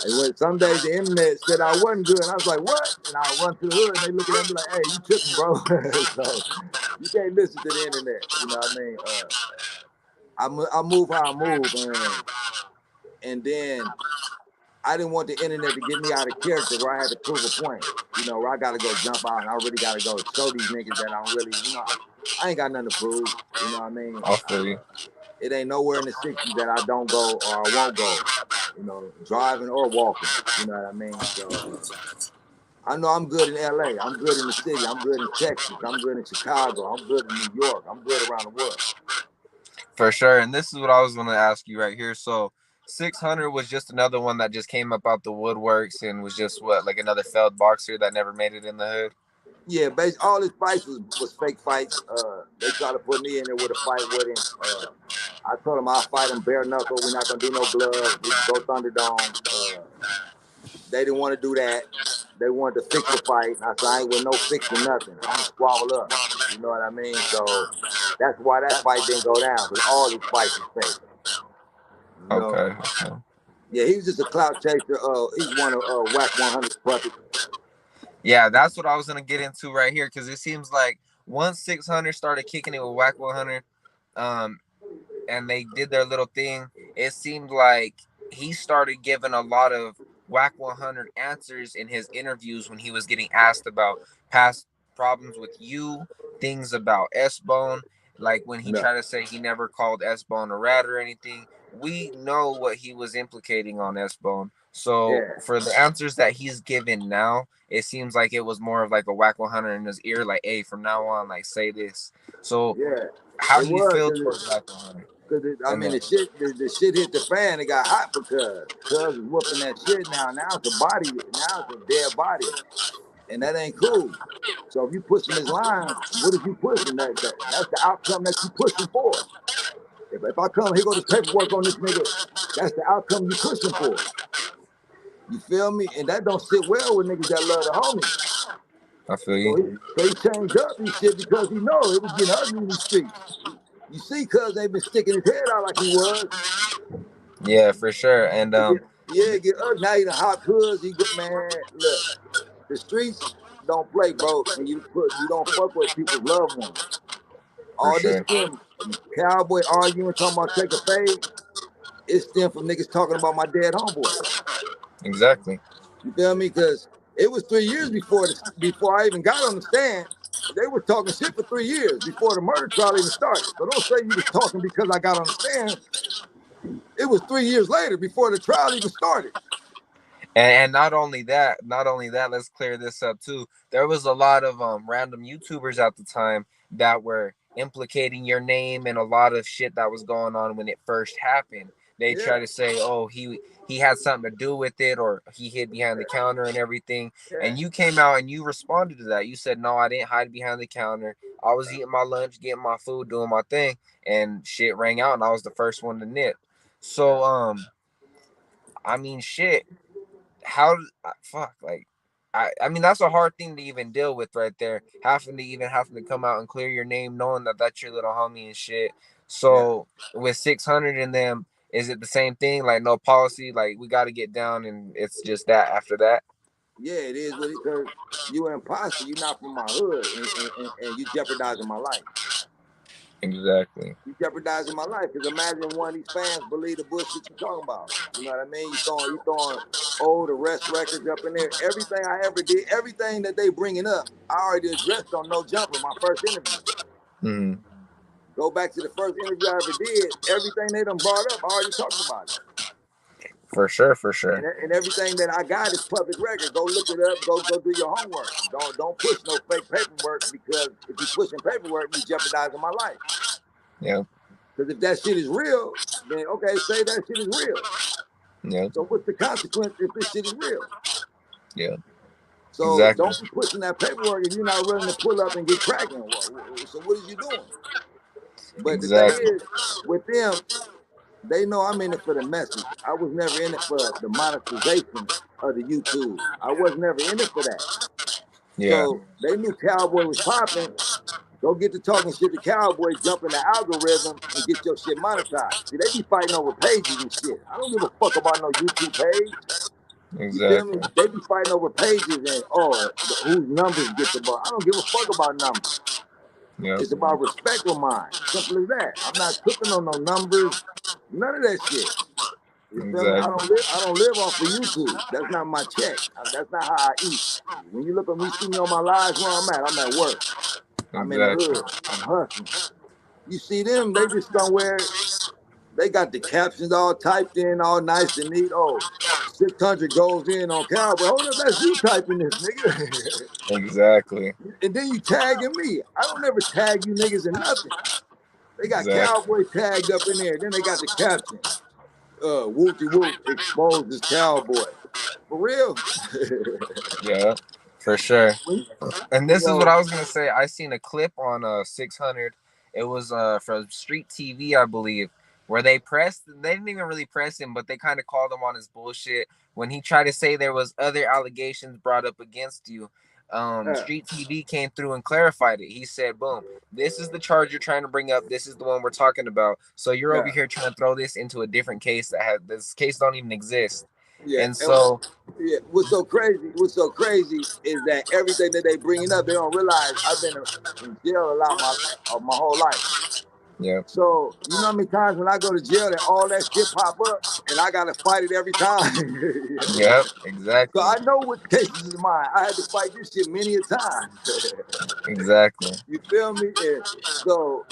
When some days the internet said I wasn't good, and I was like, "What?" And I run to the hood, and they looking at me like, "Hey, you tripping, bro?" So you can't listen to the internet. You know what I mean? I move how I move, and then I didn't want the internet to get me out of character where I had to prove a point. Where I got to go jump out, and I really got to go show these niggas that I'm really, I ain't got nothing to prove. You know what I mean? I feel you. it ain't nowhere in the 60s that I don't go or I won't go. You know, driving or walking. You know what I mean? So I know I'm good in LA. I'm good in the city. I'm good in Texas. I'm good in Chicago. I'm good in New York. I'm good around the world. For sure. And this is what I was going to ask you right here. So 600 was just another one that just came up out the woodworks and was just what, like another failed boxer that never made it in the hood? Yeah, basically all his fights was fake fights. They tried to put me in there with a fight with him. I told him I'll fight him bare knuckle. We're not gonna do no gloves. We can go Thunderdome. They didn't want to do that. They wanted to fix the fight. And I said, I ain't with no fixing nothing. I'm gonna squabble up. You know what I mean? So that's why that fight didn't go down, because all these fights is fake. You know? Okay. Okay. Yeah, he was just a clout chaser. He's one of Whack 100 puppets. Yeah, that's what I was going to get into right here because it seems like once 600 started kicking it with Whack 100, um, and they did their little thing, it seemed like he started giving a lot of Whack 100 answers in his interviews when he was getting asked about past problems with you, things about S Bone. Like when he No. tried to say he never called S Bone a rat or anything, we know what he was implicating on S Bone. So Yeah, for the answers that he's given now, it seems like it was more of like a Whack 100 in his ear, like, hey, from now on, like, say this. So yeah. how It do you was feel because towards Whack 100? I And mean then, the shit hit the fan. It got hot for Cuz is whooping that shit now. Now it's a body. Now it's a dead body, and that ain't cool. So if you pushing this line, what is you pushing? That's the outcome that you pushing for. If I come, here go this paperwork on this nigga. That's the outcome you pushing for. You feel me? And that don't sit well with niggas that love the homie. I feel So you. he changed up his shit because he know it was getting ugly in these streets. You see, Cuz ain't been sticking his head out like he was. Yeah, for sure. And Yeah, get ugly. Now he the hot Cuz. He good man. Look, the streets don't play, bro. And you don't fuck with people's loved ones. for All this sure. stem Cowboy arguing, talking about take a fade. It stem from niggas talking about my dead homeboy. Exactly. You feel me? Because it was 3 years before I even got on the stand. They were talking shit for 3 years before the murder trial even started. So don't say you was talking because I got on the stand. It was 3 years later before the trial even started. And not only that, let's clear this up too. There was a lot of random YouTubers at the time that were implicating your name and a lot of shit that was going on when it first happened. They Yeah, try to say, "Oh, he had something to do with it, or he hid behind the counter and everything." yeah, And you came out and you responded to that. You said, "No, I didn't hide behind the counter. I was eating my lunch, getting my food, doing my thing, and shit rang out, and I was the first one to nip." yeah, So, I mean, shit, how fuck, like, I mean that's a hard thing to even deal with right there, having to come out and clear your name knowing that that's your little homie and shit. yeah. So with 600 in them, is it the same thing, like no policy, like we got to get down and it's just that after that? Yeah, it is what it because you an imposter. You're not from my hood, and you jeopardizing my life. Exactly. You jeopardizing my life. Because imagine one of these fans believe the bullshit you talking about. You know what I mean? You throwing old arrest records up in there. Everything I ever did, everything that they bringing up, I already addressed on No Jumper, my first interview. Mm-hmm. Go back to the first interview I ever did. Everything they done brought up, I already talked about it. For sure, for And, sure. and everything that I got is public record. Go look it up. Go do your homework. Don't push no fake paperwork, because if you pushing paperwork, you jeopardizing my life. Yeah. Because if that shit is real, then okay, say that shit is real. Yeah. So what's the consequence if this shit is real? Yeah. So Exactly. don't be pushing that paperwork if you're not willing to pull up and get cracking. So what is you doing? But the thing Exactly. is, with them, they know I'm in it for the message. I was never in it for the monetization of the YouTube. I was never in it for that. Yeah. So they knew Cowboy was popping. Go get to talking shit to Cowboy, jump in the algorithm, and get your shit monetized. See, they be fighting over pages and shit. I don't give a fuck about no YouTube page. You feel me? Exactly. They be fighting over pages and whose numbers get the ball. I don't give a fuck about numbers. Yeah. It's about respect with mine. Simple as that. I'm not tripping on no numbers. None of that shit. You feel me? Exactly. I don't live off of YouTube. That's not my check. That's not how I eat. When you look at me, see me on my lives where I'm at. I'm at work. I'm in the Exactly. hood. I'm hustling. You see them, they just somewhere. They got the captions all typed in, all nice and neat. Oh, 600 goes in on Cowboy. Hold up, that's you typing this, nigga. Exactly. And then you tagging me. I don't ever tag you niggas in nothing. They got Exactly. Cowboy tagged up in there. Then they got the caption. Whoopty whoop exposes Cowboy. For real? Yeah, for sure. when, And you this is what know, I was gonna say. I seen a clip on 600. It was from Street TV, I believe, where they pressed. They didn't even really press him, but they kind of called him on his bullshit when he tried to say there was other allegations brought up against you. uh, Street TV came through and clarified it. He said, "Boom, this is the charge you're trying to bring up. This is the one we're talking about. So you're over yeah, here trying to throw this into a different case that has this case don't even exist." yeah. And so, Yeah, what's so crazy is that everything that they bringing up, they don't realize I've been in jail a lot of my whole life. yeah, So you know how many times when I go to jail that all that shit pop up and I gotta fight it every time. yep, So exactly, I know which cases is mine. I had to fight this shit many a times. exactly. You feel me? And so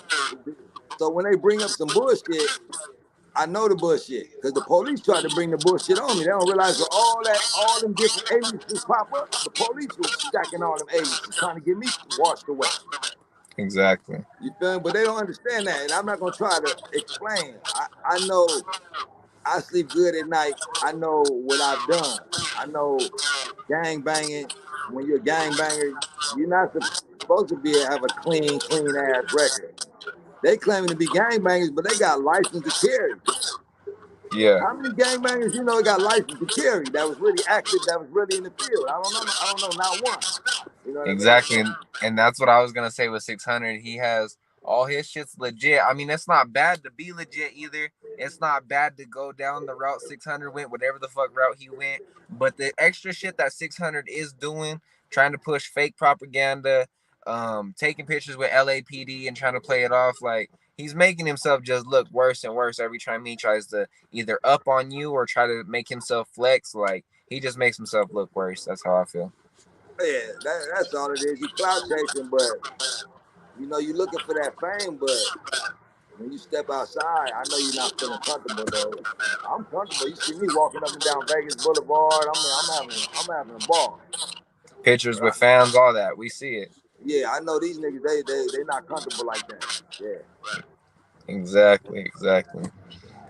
so when they bring up some bullshit, I know the bullshit because the police tried to bring the bullshit on me. They don't realize that all them different aliases pop up. The police was stacking all them aliases, trying to get me washed away. Exactly. You feel me? But they don't understand that, and I'm not gonna try to explain. I know I sleep good at night. I know what I've done. I know gang banging. When you're a gang banger, you're not supposed to be have a clean ass record. They claiming to be gang bangers, but they got license to carry. Yeah, How many gangbangers you know got license to carry that was really active, that was really in the field? I don't know, not one. You know what I mean? exactly. And that's what I was gonna say with 600. He has all his shit's legit. I mean, it's not bad to be legit either. It's not bad to go down the route 600 went, whatever the fuck route he went. But the extra shit that 600 is doing, trying to push fake propaganda, taking pictures with LAPD and trying to play it off like he's making himself just look worse and worse every time he tries to either up on you or try to make himself flex. Like he just makes himself look worse. That's how I feel. Yeah, that's all it is. You cloud chasing, but you know you looking for that fame, but when you step outside, I know you're not feeling comfortable though. I'm comfortable. You see me walking up and down Vegas Boulevard. I'm having a ball. Pictures But with fans, all that. We see it. yeah, I know these niggas. They not comfortable like that. Yeah. Exactly, exactly.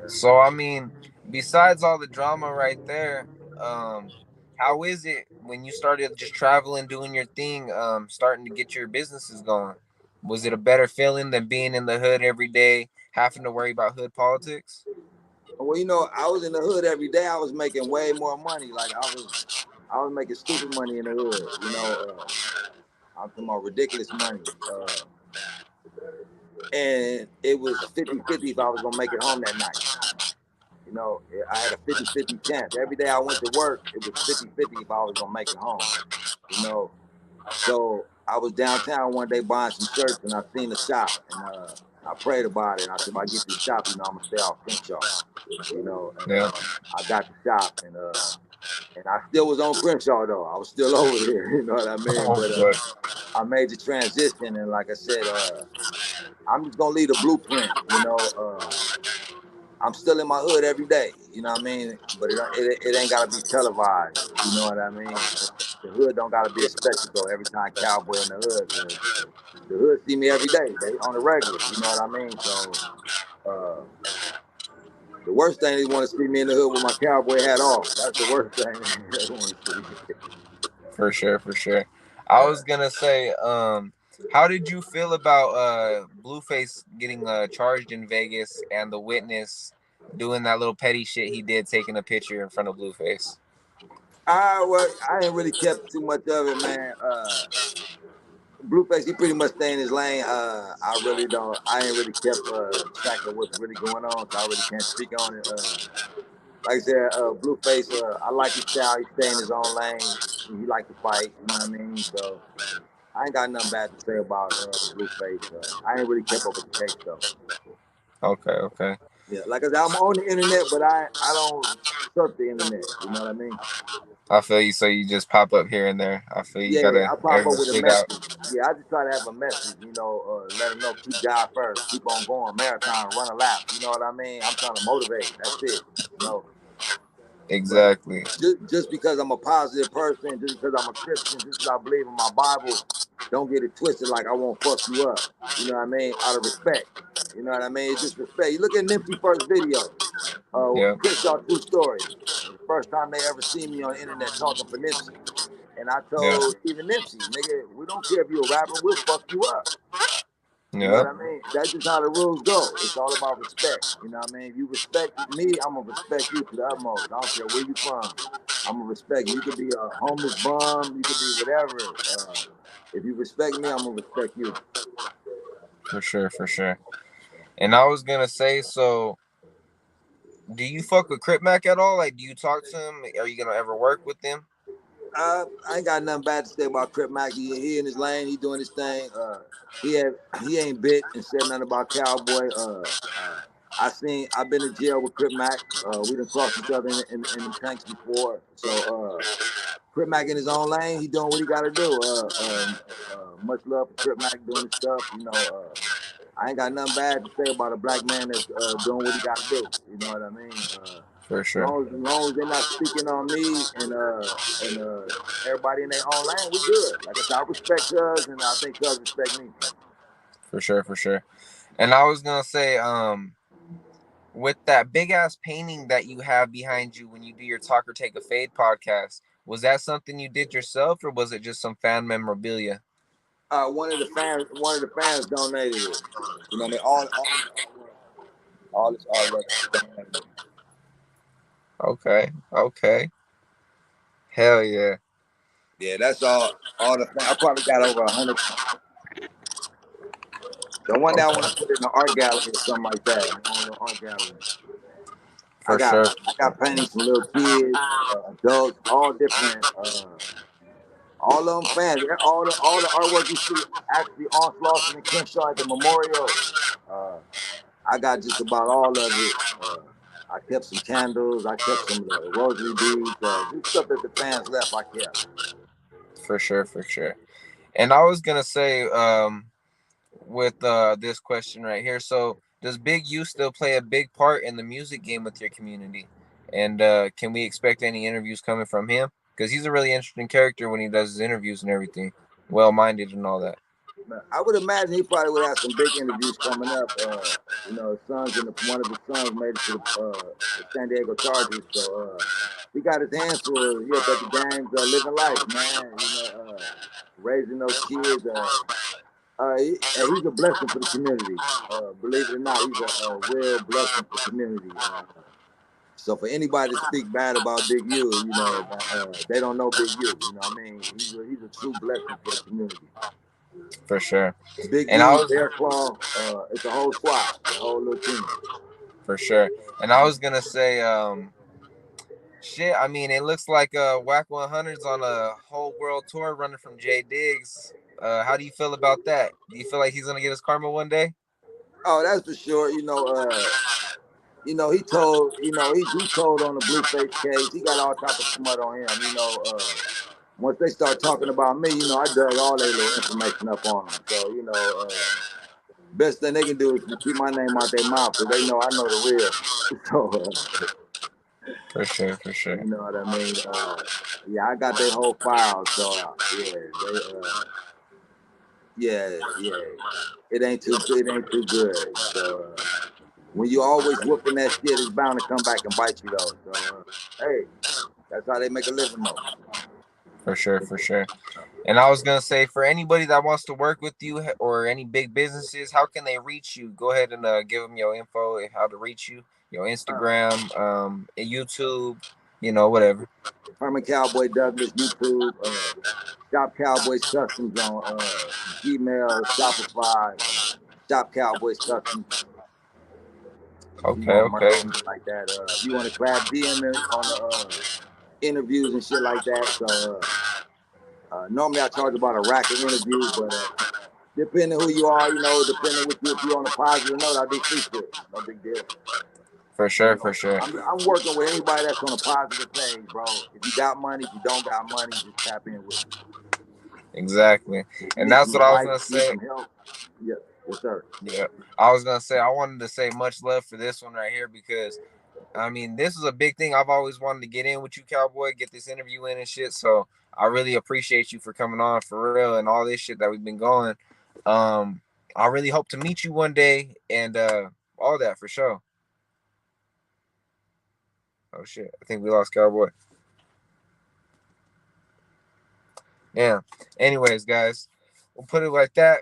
So I mean, besides all the drama right there, um, how is it when you started just traveling, doing your thing, starting to get your businesses going? Was it a better feeling than being in the hood every day, having to worry about hood politics? Well, you know, I was in the hood every day. I was making way more money. Like I was making stupid money in the hood. You know, I'm talking about ridiculous money. And it was 50-50 if I was gonna make it home that night. You know, I had a 50-50 chance. Every day I went to work, it was 50-50 if I was gonna make it home. You know, so I was downtown one day buying some shirts and I seen the shop and I prayed about it and I said if I get this shop, you know, I'm gonna stay off Crenshaw. You know, and Yeah. I got the shop and I still was on Crenshaw though. I was still over there, you know what I mean? Oh, But but I made the transition and like I said, I'm just gonna leave a blueprint, you know. I'm still in my hood every day, you know what I mean? But it ain't gotta be televised, you know what I mean? The hood don't gotta be a spectacle every time Cowboy in the hood, cause the hood see me every day. They on the regular, you know what I mean? So uh, the worst thing they want to see me in the hood with my cowboy hat off. That's the worst thing they want to see. for sure, for sure. I was gonna say, how did you feel about Blueface getting charged in Vegas and the witness doing that little petty shit he did, taking a picture in front of Blueface? I ain't really kept too much of it, man. Blueface, he pretty much stay in his lane. I really don't. I ain't really kept track of what's really going on, so I really can't speak on it. Like I said, Blueface, I like his style. He stay in his own lane. He like to fight. You know what I mean? So I ain't got nothing bad to say about Blueface. I ain't really kept up with the case though. Okay, okay. Yeah, like I said, I'm on the internet, but I don't surf the internet. You know what I mean? I feel you. So you just pop up here and there. I feel you Yeah, gotta I pop up with a dig out. message. Yeah, I just try to have a message, let them know, keep God first, keep on going, marathon, run a lap. You know what I mean? I'm trying to motivate. That's it. You know, but Exactly. just because I'm a positive person, just because I'm a Christian, just because I believe in my Bible, don't get it twisted like I won't fuck you up. You know what I mean? Out of respect. You know what I mean? It's just respect. You look at Nipsey first video. Yeah. Crenshaw true story. The first time they ever see me on the internet talking for Nipsey. And I Yeah. told even Nipsey, nigga, we don't care if you're a rapper, we'll fuck you up. You know Yeah. what I mean? That's just how the rules go. It's all about respect. You know what I mean? If you respect me, I'm gonna respect you to the utmost. I don't care where you from. I'm gonna respect you. You could be a homeless bum, you could be whatever. If you respect me, I'm gonna respect you. For sure. For sure. And I was gonna say, so do you fuck with Crip Mac at all? Like, do you talk to him? Are you gonna ever work with him? I ain't got nothing bad to say about Crip Mac. He in his lane. He doing his thing. He ain't bit and said nothing about Cowboy. I've been to jail with Crip Mac. We done crossed each other in them tanks before. So Crip Mac in his own lane. He doing what he got to do. Much love for Crip Mac doing his stuff. I ain't got nothing bad to say about a black man that's doing what he got to do. You know what I mean? For As sure. long as they're not speaking on me and everybody in their own lane, we good. Like I said, I respect Cuz, and I think Cuz respect me. For sure. For sure. And I was gonna say, with that big ass painting that you have behind you when you do your Talk or Take a Fade podcast, was that something you did yourself, or was it just some fan memorabilia? One of the fans donated it. You know what I mean? All this artwork is donated. Okay. Okay. Hell yeah. Yeah, that's all the fans. I probably got over 100. So one day I want to Okay. put it in an art gallery or something like that. My own little art gallery. I For got sure. I got paintings from little kids, adults, all different. All of them fans. All the artwork you see actually on Slauson and Crenshaw at the memorial. Uh, I got just about all of it. I kept some candles. I kept some of the rosary beads. Just stuff that the fans left. I kept. For sure. For sure. And I was gonna say, with this question right here. So, does Big U still play a big part in the music game with your community? And can we expect any interviews coming from him? Because he's a really interesting character when he does his interviews and everything, well minded and all that. I would imagine he probably would have some big interviews coming up. His sons and one of his sons made it to the San Diego Chargers, so he got his hands full. He up at the games, living life, man. Raising those kids. He's a blessing for the community. Believe it or not, he's a real blessing for the community. So for anybody to speak bad about Big U, they don't know Big U. You know what I mean? He's a true blessing for the community. For sure. Big And I U, was Bear Claw, it's a whole squad, the whole little team. for sure. And I was gonna say, shit. I mean, it looks like Whack 100's on a whole world tour running from J Diggs. How do you feel about that? Do you feel like he's gonna get his karma one day? Oh, that's for sure. He told on the Blueface case. He got all type of smut on him. Once they start talking about me, I dug all their little information up on them. So best thing they can do is keep my name out their mouth because they know I know the real. So For sure, for sure, you know what I mean. Yeah, I got their whole file. So yeah, it ain't too good. So when you always whooping that shit, it's bound to come back and bite you though. So hey, that's how they make a living though. for sure, for sure. And I was gonna say, for anybody that wants to work with you or any big businesses, how can they reach you? Go ahead and give them your info, how to reach you, your Uh, Instagram, YouTube, whatever. Herman Cowboy Douglas, YouTube, Shop Cowboys Customs on Gmail, Shopify, Shop Cowboys Customs. If you Okay, want merch okay, and shit like that, if you want to grab DM on the interviews and shit like that. So normally I charge about a rack of interviews, but depending who you are, depending what if you're on a positive note, I do free shit. No big deal. for sure, for sure. I'm working with anybody that's on a positive page, bro. If you got money, if you don't got money, just tap in with me. Exactly. If you And need that's some what I was advice, gonna need say. some help, yeah, yes, sir. Yeah. I was gonna say I wanted to say much love for this one right here because I mean, this is a big thing. I've always wanted to get in with you, Cowboy, get this interview in and shit. So I really appreciate you for coming on for real and all this shit that we've been going. Um, I really hope to meet you one day and all that for sure. Oh shit, I think we lost Cowboy. Yeah. Anyways, guys, we'll put it like that.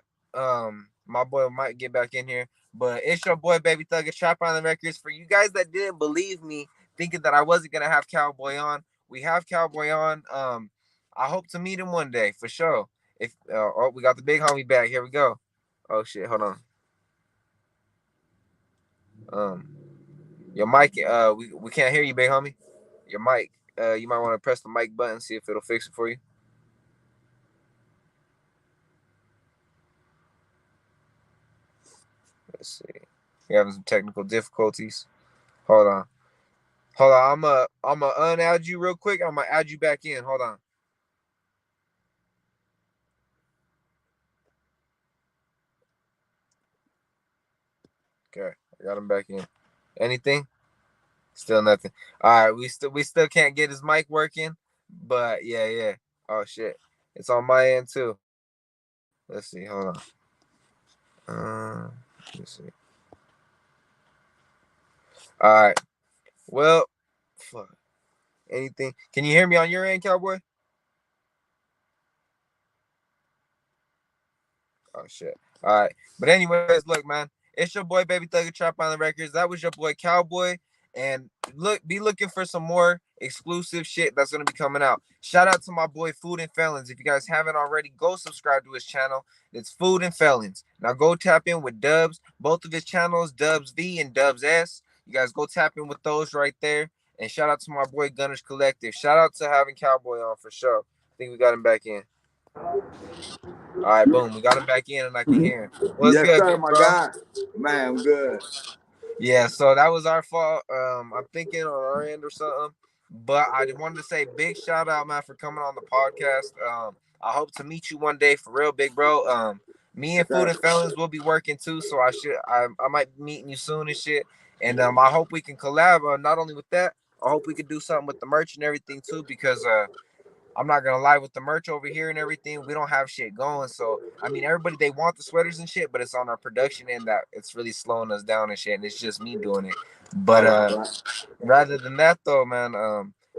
My boy might get back in here, but it's your boy, Baby Thug, Trap on the Records. For you guys that didn't believe me, thinking that I wasn't gonna have Cowboy on, we have Cowboy on. I hope to meet him one day for sure. If oh, we got the big homie back. Here we go. Oh shit, hold on. Um, your mic. We can't hear you, big homie. Your mic. You might want to press the mic button, see if it'll fix it for you. Let's see. We're having some technical difficulties. Hold on. Hold on. I'm a unadd you real quick. I'm gonna add you back in. Hold on. Okay. I got him back in. Anything? Still nothing. All right, we still can't get his mic working. But yeah. Oh shit. It's on my end too. Let's see. Hold on. Let's see. All right. Well, fuck. Anything? Can you hear me on your end, Cowboy? Oh shit. All right. But anyways, look, man. It's your boy Baby Thug Trap on the Records. That was your boy Cowboy. And be looking for some more exclusive shit that's gonna be coming out. Shout out to my boy Food and Felons. If you guys haven't already, go subscribe to his channel. It's Food and Felons. Now go tap in with Dubs, both of his channels, Dubs V and Dubs S. You guys go tap in with those right there. And shout out to my boy Gunners Collective. Shout out to having Cowboy on for sure. I think we got him back in. All right, boom. We got him back in and I can hear him. What's Yes, good, sir, big my bro? guy. Man, I'm good. Yeah, so that was our fault. I'm thinking on our end or something. But I wanted to say big shout out, man, for coming on the podcast. I hope to meet you one day for real, big bro. Me Yes, and Food sir. and Felons will be working too, so I might be meeting you soon and shit. And I hope we can collab. Not only with that, I hope we could do something with the merch and everything too, because I'm not gonna lie, with the merch over here and everything, we don't have shit going. So I mean, everybody they want the sweaters and shit, but it's on our production end that it's really slowing us down and shit, and it's just me doing it. But All right, all right. rather than that though, man,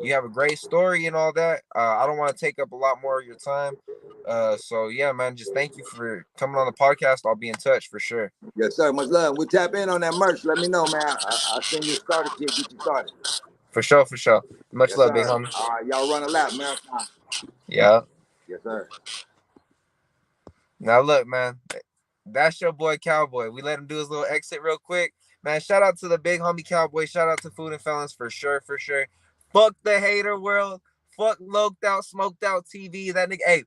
you have a great story and all that. I don't want to take up a lot more of your time. So yeah, man, just thank you for coming on the podcast. I'll be in touch for sure. Yes, sir. Much love. We'll tap in on that merch. Let me know, man. I'll send you a starter kit, get you started. For sure, for sure. Much Yes, love, big sir. homie. All right, y'all run a lap, marathon. Yeah. Yes, sir. Now look, man, that's your boy Cowboy. We let him do his little exit real quick. Man, shout out to the big homie Cowboy. Shout out to Food and Felons for sure, for sure. Fuck the hater world. Fuck loked out, smoked out TV. That nigga. Hey,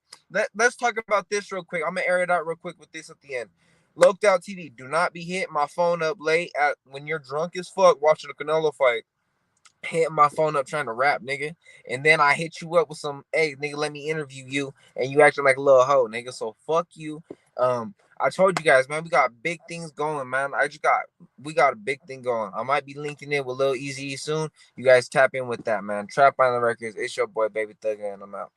let's talk about this real quick. I'm gonna air it out real quick with this at the end. Loked out TV. Do not be hitting my phone up late at when you're drunk as fuck watching a Canelo fight, hitting my phone up trying to rap, nigga. And then I hit you up with some, hey, nigga, let me interview you. And you acting like a little hoe, nigga. So fuck you. I told you guys, man, we got big things going, man. We got a big thing going. I might be linking in with Lil Easy soon. You guys tap in with that, man. Trap on the Records. It's your boy, Baby Thugger, and I'm out.